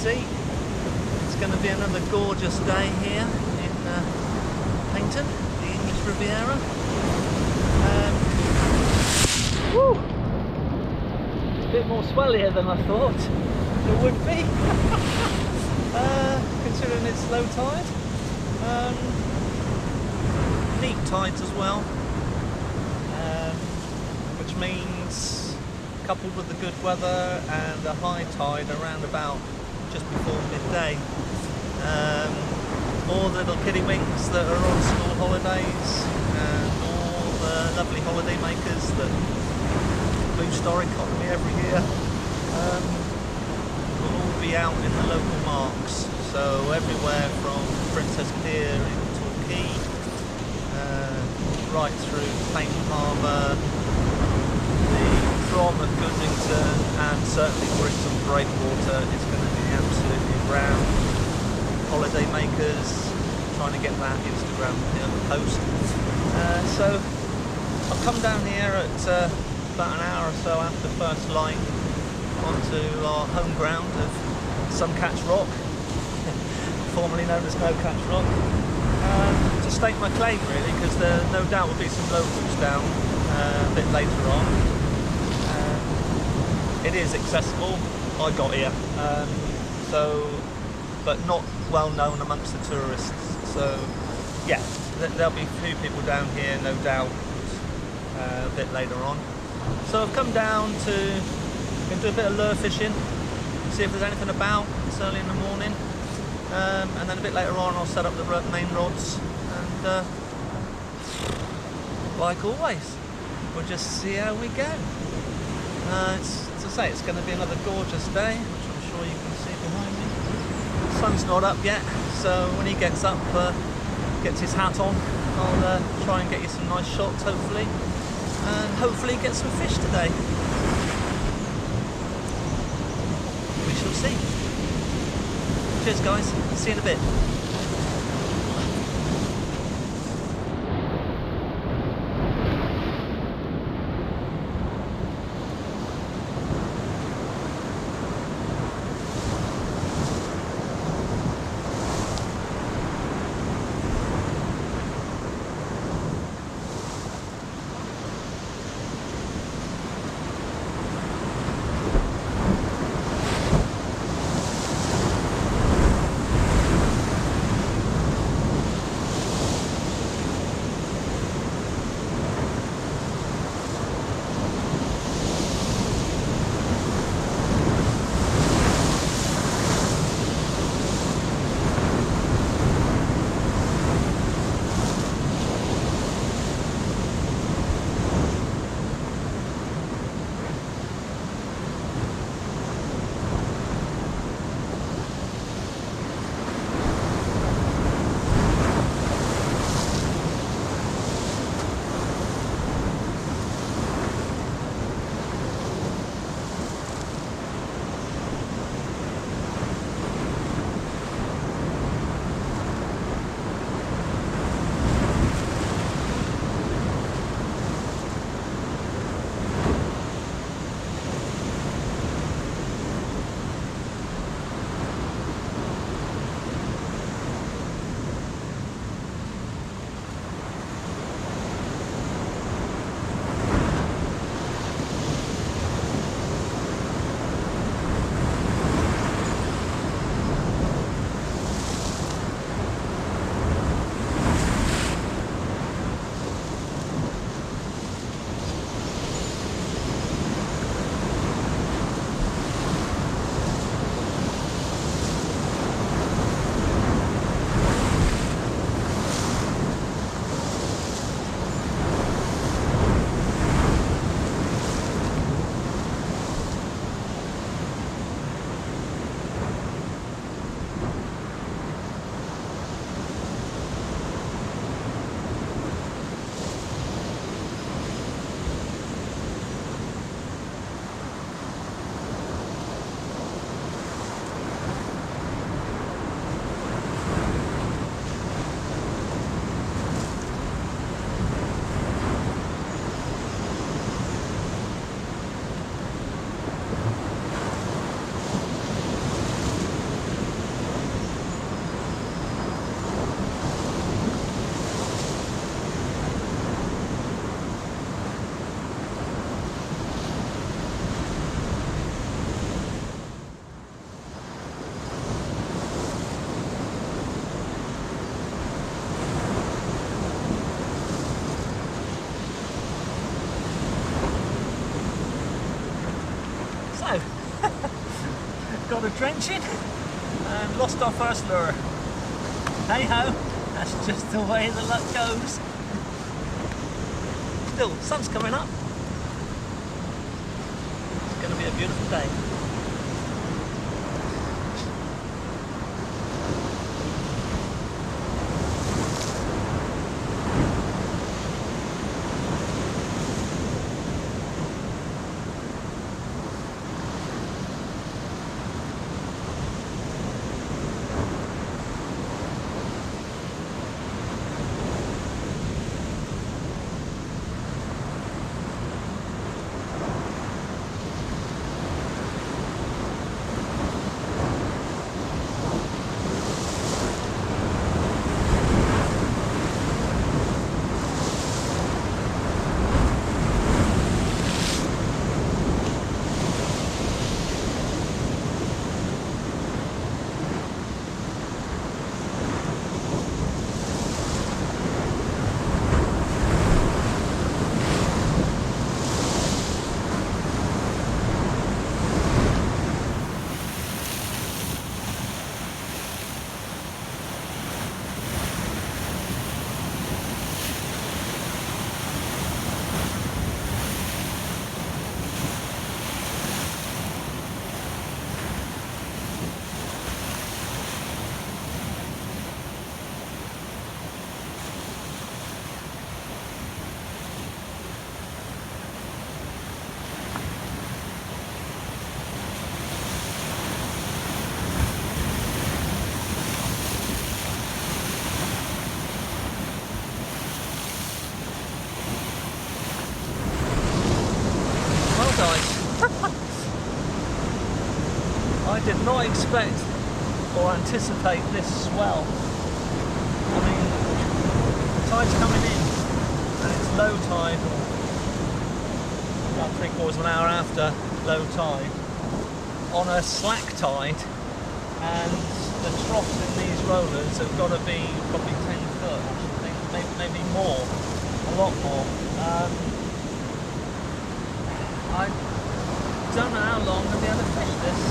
see, it's going to be another gorgeous day here in Paynton, the English Riviera. Woo! It's a bit more swellier than I thought it would be, considering it's low tide. Neat tides as well, which means, coupled with the good weather and a high tide around about just before midday, all the little kiddywinks that are on school holidays and all the lovely holiday makers that boost our economy every year will all be out in the local marks. So everywhere from Princess Pier in Torquay right through Paynton Harbour, the Prom at Goodrington, and certainly Brixton Breakwater is going to be absolutely round. Holiday makers trying to get that Instagram post. So I've come down here at about an hour or so after first light onto our home ground of Catch Rock, formerly known as No Catch Rock, to stake my claim really, because there no doubt will be some locals down a bit later on. It is accessible. I got here, but not well known amongst the tourists. So yeah, there'll be a few people down here, no doubt, a bit later on. So I've come down to do a bit of lure fishing, see if there's anything about. It's early in the morning, and then a bit later on I'll set up the main rods, and like always, we'll just see how we go. As I say, it's going to be another gorgeous day, which I'm sure you can see behind me. The sun's not up yet, so when he gets up, gets his hat on, I'll try and get you some nice shots, hopefully, and hopefully get some fish today. We shall see. Cheers guys, see you in a bit. hello. Got a drenching and lost our first lure. Hey ho, that's just the way the luck goes. Still, sun's coming up. It's going to be a beautiful day. I did not expect or anticipate this swell. I mean, the tide's coming in and it's low tide, about 3/4 of an hour after low tide, on a slack tide, and the troughs in these rollers have got to be probably 10 foot, I think, maybe more, a lot more. I don't know how long I'll be able to fish this.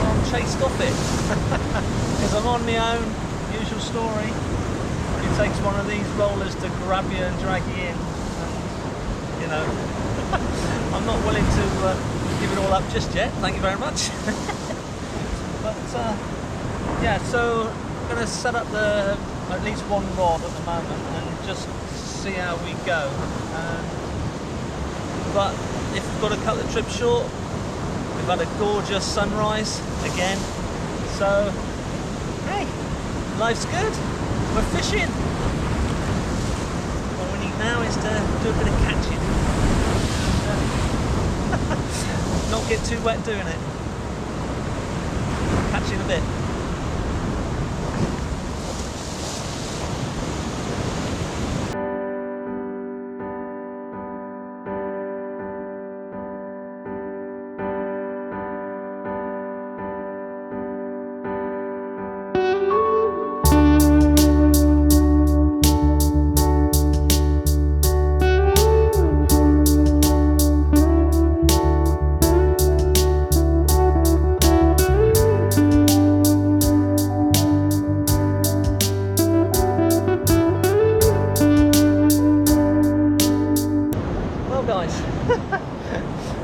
I'm chased off it because I'm on my own. Usual story. It takes one of these rollers to grab you and drag you in. And, you know, I'm not willing to give it all up just yet. Thank you very much. But yeah, so I'm going to set up at least one rod at the moment and just see how we go. But if we've got to cut the trip short, we've had a gorgeous sunrise again. So, hey, life's good. We're fishing. What we need now is to do a bit of catching. Not get too wet doing it. Catch you in a bit.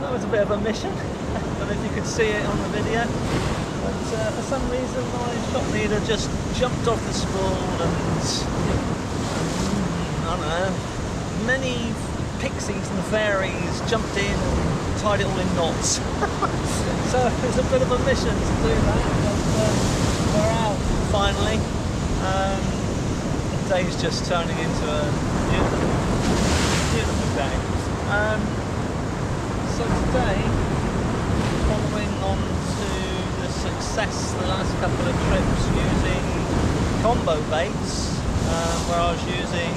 That was a bit of a mission. I don't know if you could see it on the video, but for some reason my shot leader just jumped off the spool and I don't know, many pixies and fairies jumped in and tied it all in knots. So it was a bit of a mission to do that, but we're out finally. The day's just turning into a beautiful day. So today, following on to the success the last couple of trips using combo baits, where I was using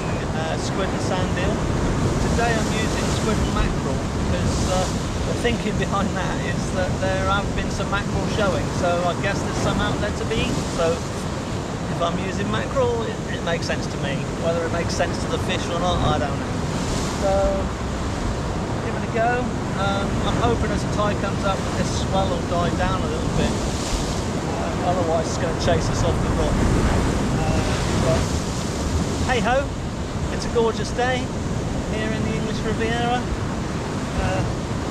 squid and sand eel. Today I'm using squid and mackerel because the thinking behind that is that there have been some mackerel showing, so I guess there's some out there to be eaten. So if I'm using mackerel, it makes sense to me. Whether it makes sense to the fish or not, I don't know. So give it a go. I'm hoping as the tide comes up that this swell will die down a little bit. Otherwise it's going to chase us off the rock. But hey ho, it's a gorgeous day here in the English Riviera.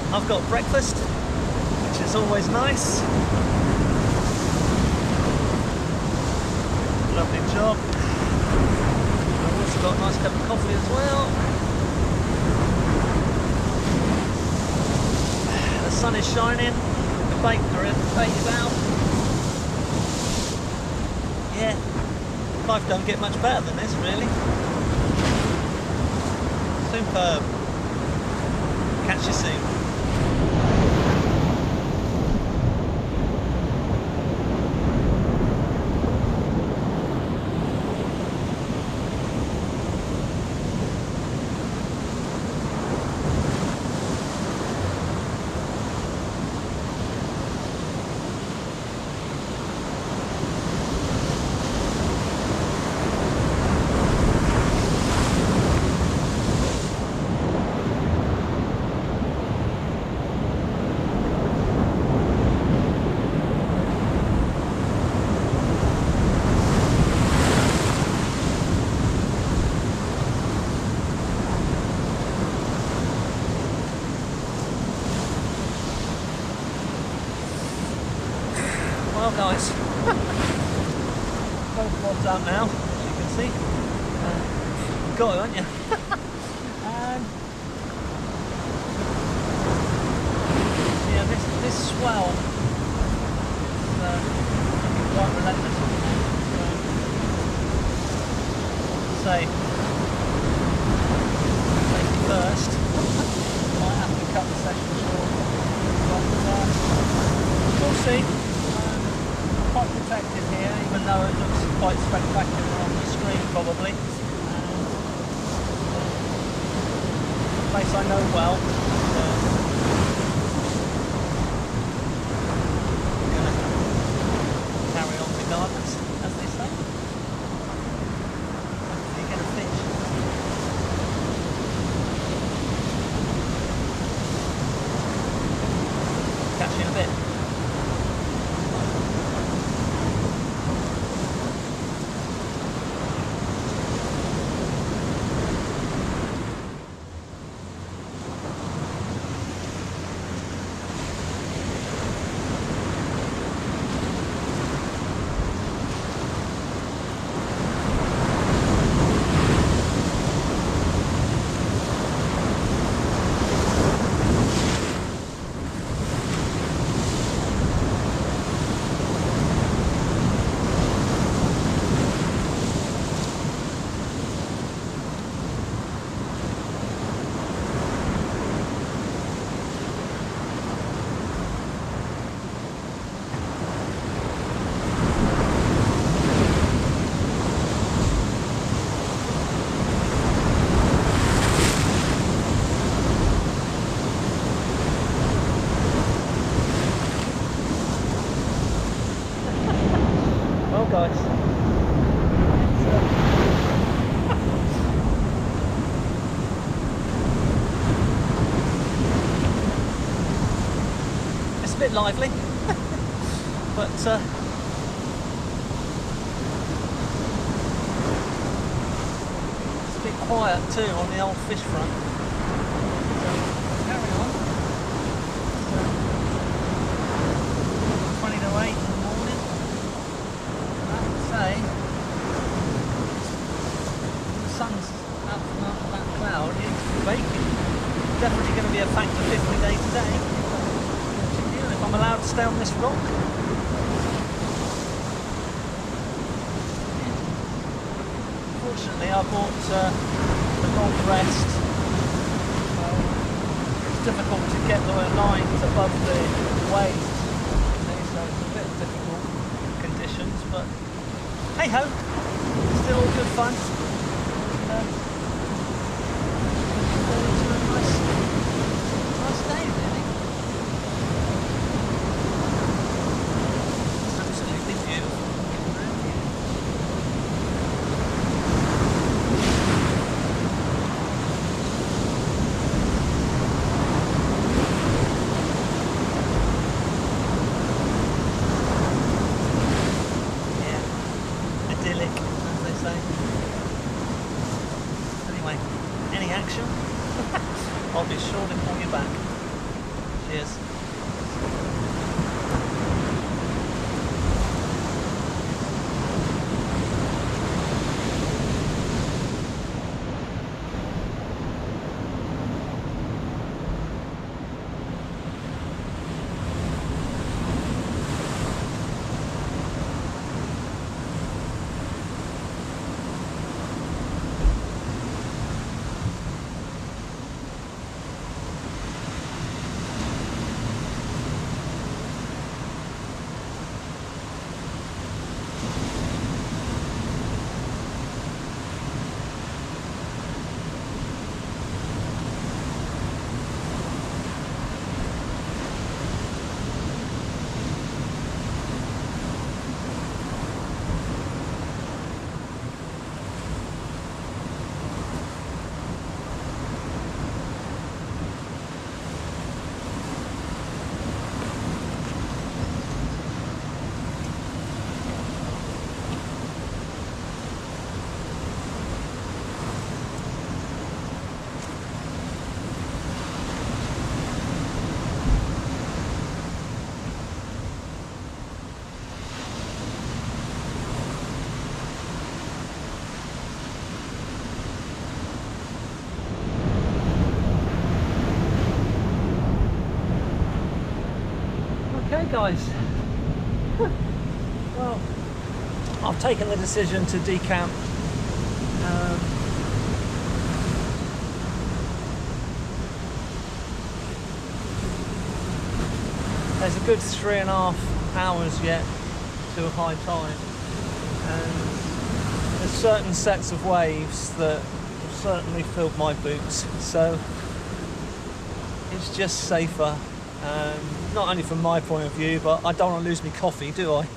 I've got breakfast, which is always nice. Lovely job. I've also got a nice cup of coffee as well. The sun is shining, the bait are baited out. Yeah, life don't get much better than this, really. Superb. Catch you soon. Well guys, both rods out now, as you can see. You've got it, haven't you? And yeah, this swell is quite relentless. Say first, might have to cut the session short, but we'll see. Quite protected here, even though it looks quite spectacular on the screen probably. A place I know well. I'm going to carry on regardless, as they say. Hopefully get a fish. Catch you in a bit. Well guys, it's a bit lively, but it's a bit quiet too on the old fish front. Carry on. 20 to 8 in the morning. I would say the sun's out from that cloud, it's baking. Definitely going to be a factor 50 day today. If I'm allowed to stay on this rock. Fortunately, I bought the long rest. It's difficult to get the lines above the waves. So it's a bit difficult conditions, but hey ho, still all good fun. Forward to a nice day, really. Absolutely beautiful. Okay guys, well, I've taken the decision to decamp. There's a good 3.5 hours yet to a high tide, and there's certain sets of waves that have certainly filled my boots, so it's just safer. Not only from my point of view, but I don't want to lose my coffee, do I?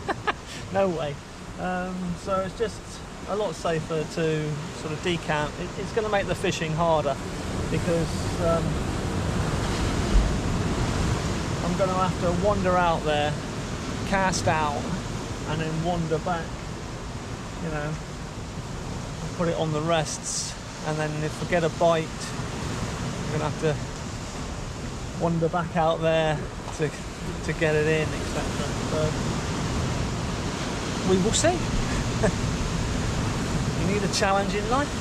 No way. So it's just a lot safer to sort of decamp. It's going to make the fishing harder because I'm going to have to wander out there, cast out, and then wander back, you know, and put it on the rests, and then if I get a bite, I'm going to have to wander back out there to get it in, etc. So we will see. You need a challenge in life,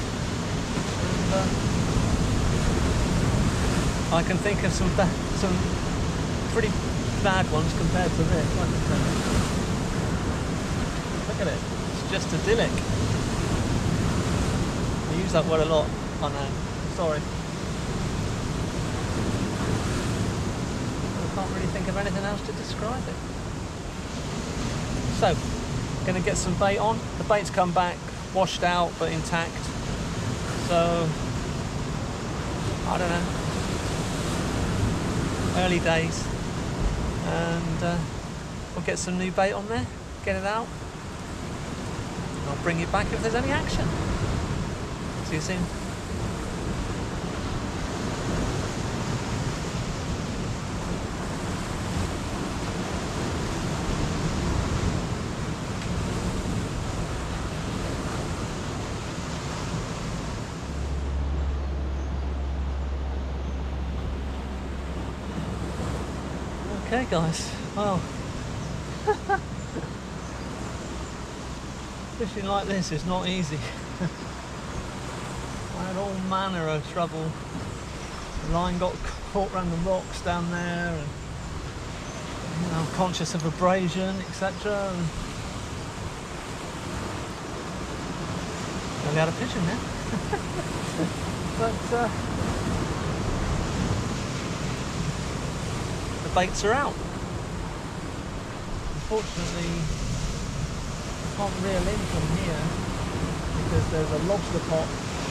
and I can think of some pretty bad ones compared to this. Look at it, it's just idyllic. I use that word a lot. I know, sorry. Can't really think of anything else to describe it. So, gonna get some bait on. The bait's come back, washed out but intact. So, I don't know. Early days, and we'll get some new bait on there, get it out. And I'll bring it back if there's any action. See you soon. Okay guys, well, fishing like this is not easy. I had all manner of trouble. The line got caught around the rocks down there, and you know, I'm conscious of abrasion, etc. Nearly had a pigeon there. But baits are out. Unfortunately, I can't reel in from here because there's a lobster pot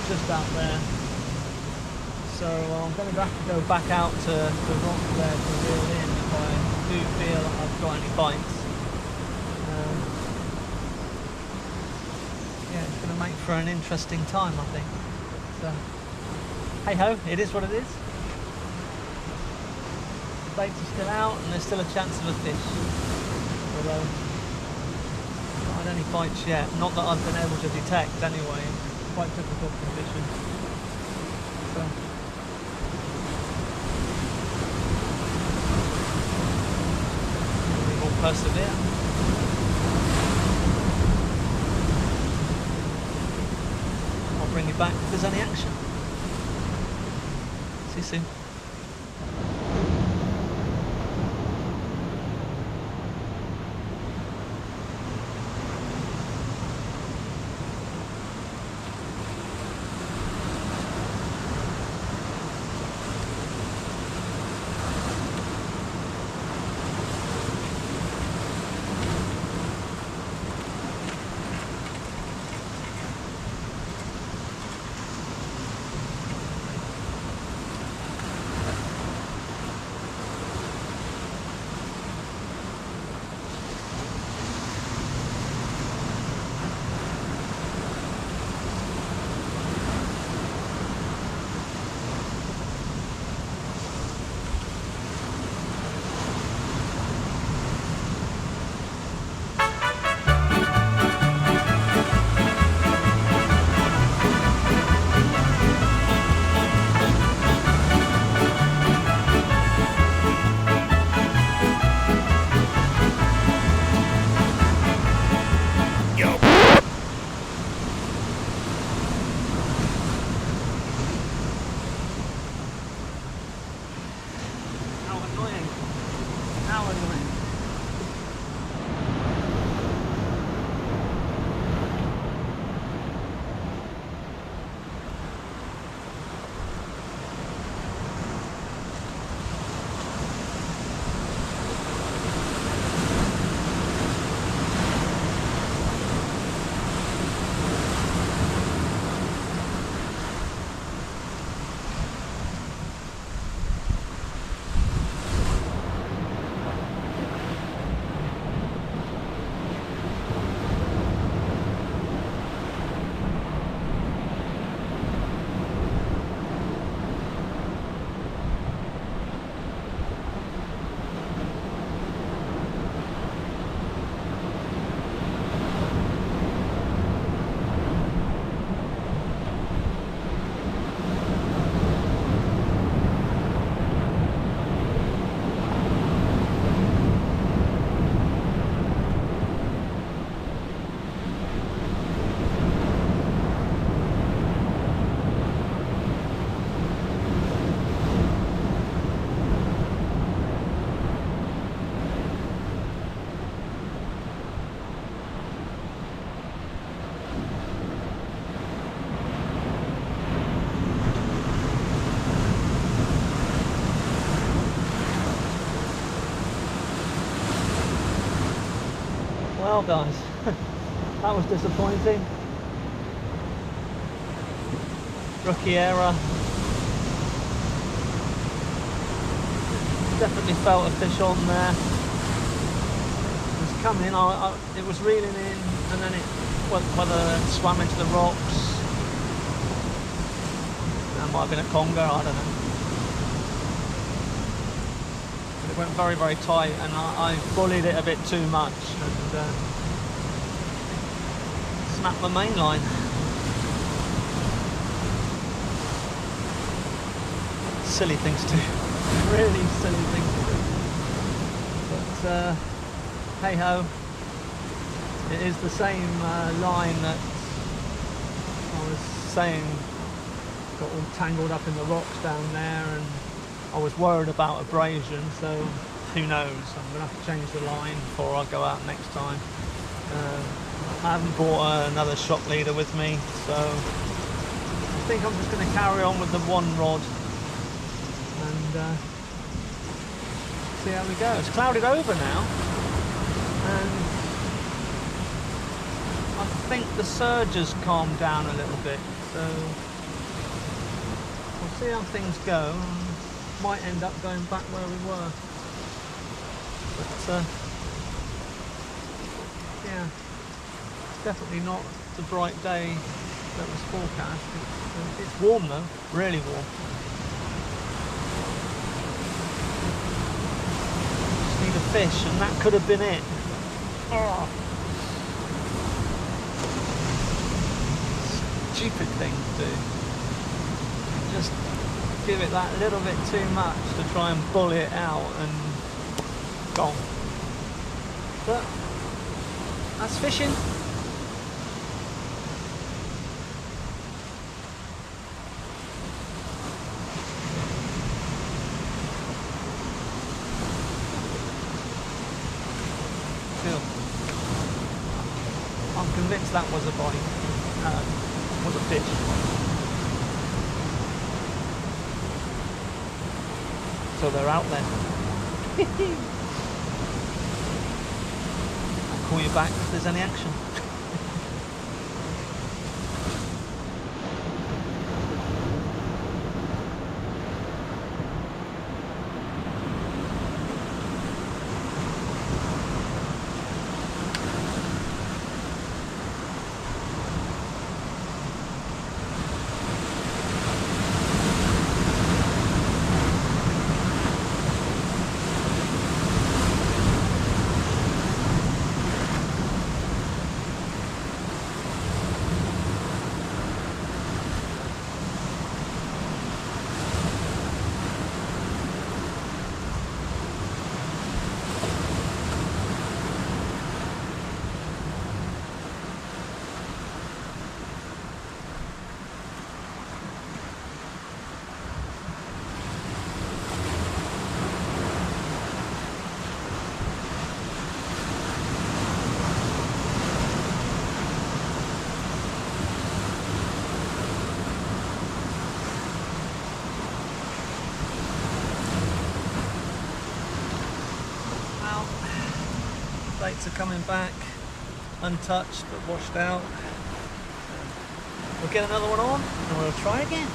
just out there. So I'm going to have to go back out to the rock there to reel in if I do feel like I've got any bites. Yeah, it's going to make for an interesting time, I think. So, hey ho, it is what it is. Baits are still out and there's still a chance of a fish, although not had any bites yet, not that I've been able to detect anyway. Quite difficult conditions. So persevere. I'll bring you back if there's any action. See you soon. Well guys, that was disappointing. Rookie error. Definitely felt a fish on there. It was coming, it was reeling in, and then it whether it swam into the rocks. That might have been a conger, I don't know. It went very, very tight, and I bullied it a bit too much and snapped the main line. Silly things to do, really silly things to do. But hey ho, it is the same line that I was saying got all tangled up in the rocks down there, and I was worried about abrasion, so who knows, I'm going to have to change the line before I go out next time. I haven't brought another shock leader with me, so I think I'm just going to carry on with the one rod and see how we go. It's clouded over now, and I think the surge has calmed down a little bit, so we'll see how things go. Might end up going back where we were, but yeah, it's definitely not the bright day that was forecast. It's warm though, really warm. Just need a fish, and that could have been it. Oh. Stupid thing to do. Just give it that little bit too much to try and bully it out, and gone. But that's fishing. I'm convinced that was a bite, was a fish. So they're out there. I'll call you back if there's any action. Baits are coming back, untouched but washed out. We'll get another one on and we'll try again.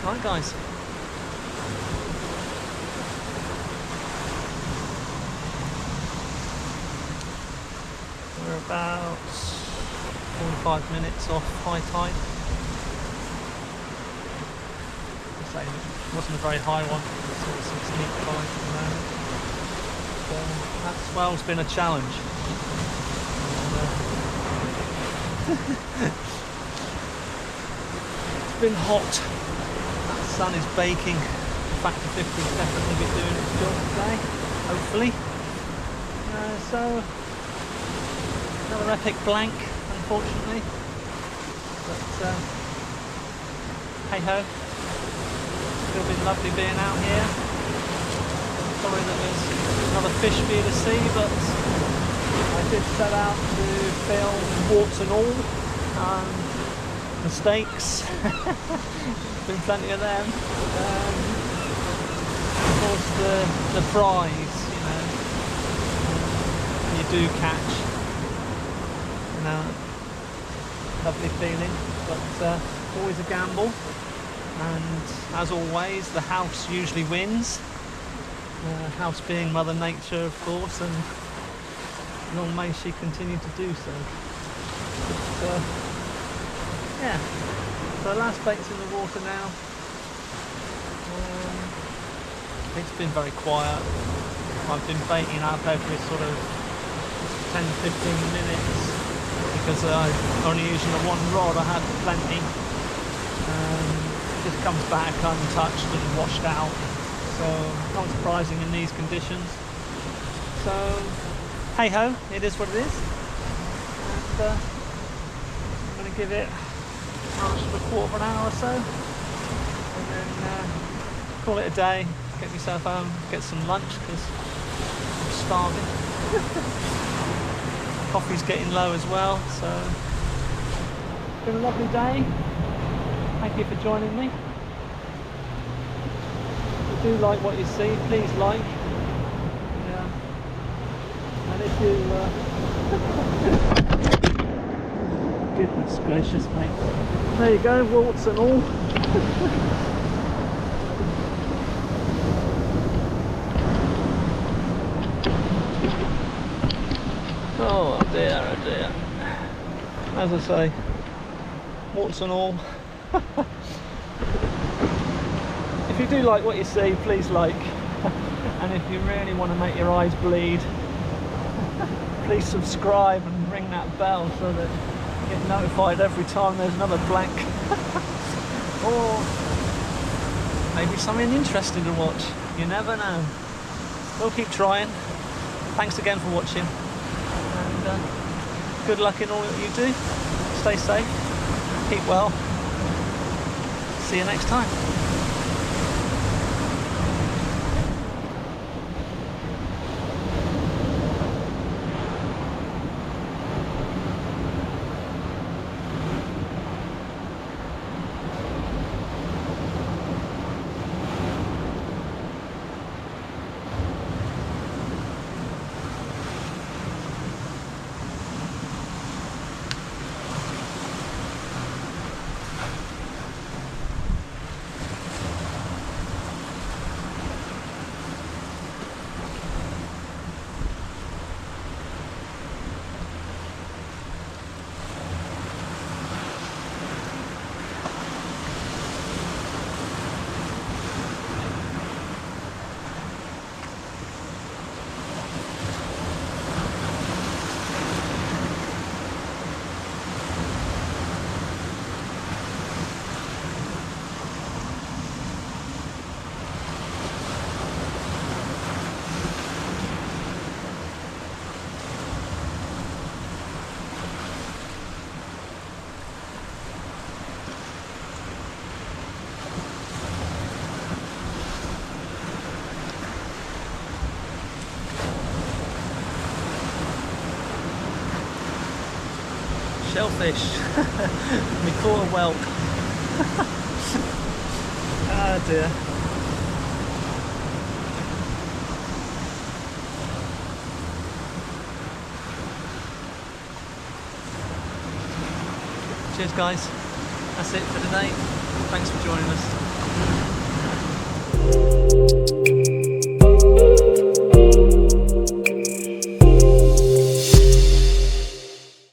Right guys. We're about 45 minutes off high tide. It wasn't a very high one, so some sneak tide at the moment. So that swell's been a challenge. It's been hot. That sun is baking. Factor 50 will definitely be doing its job today, hopefully. So another epic blank, unfortunately, but hey ho, still been lovely being out here. Sorry that there's another fish for you to see, but I did set out to film warts and all, mistakes, been plenty of them. Of course the prize, you do catch. Lovely feeling, but always a gamble, and as always the house usually wins, house being Mother Nature of course, and long may she continue to do so. But, yeah, so last bait's in the water now. It's been very quiet. I've been baiting up every sort of 10-15 minutes because I'm only using the one rod. I had plenty. It just comes back untouched and washed out, so not surprising in these conditions. So hey ho, it is what it is, and I'm going to give it a quarter of an hour or so, and then call it a day, get myself home, get some lunch because I'm starving. Coffee's getting low as well, so it's been a lovely day. Thank you for joining me. If you do like what you see, please like. Yeah. And if you goodness gracious mate. There you go, warts and all. Oh dear, oh dear. As I say, warts and all. If you do like what you see, please like. And if you really want to make your eyes bleed, please subscribe and ring that bell so that you get notified every time there's another blank. Or maybe something interesting to watch. You never know. We'll keep trying. Thanks again for watching. And good luck in all that you do. Stay safe. Keep well. See you next time. Shellfish. We caught a whelk. Ah dear. Cheers guys. That's it for today. Thanks for joining us.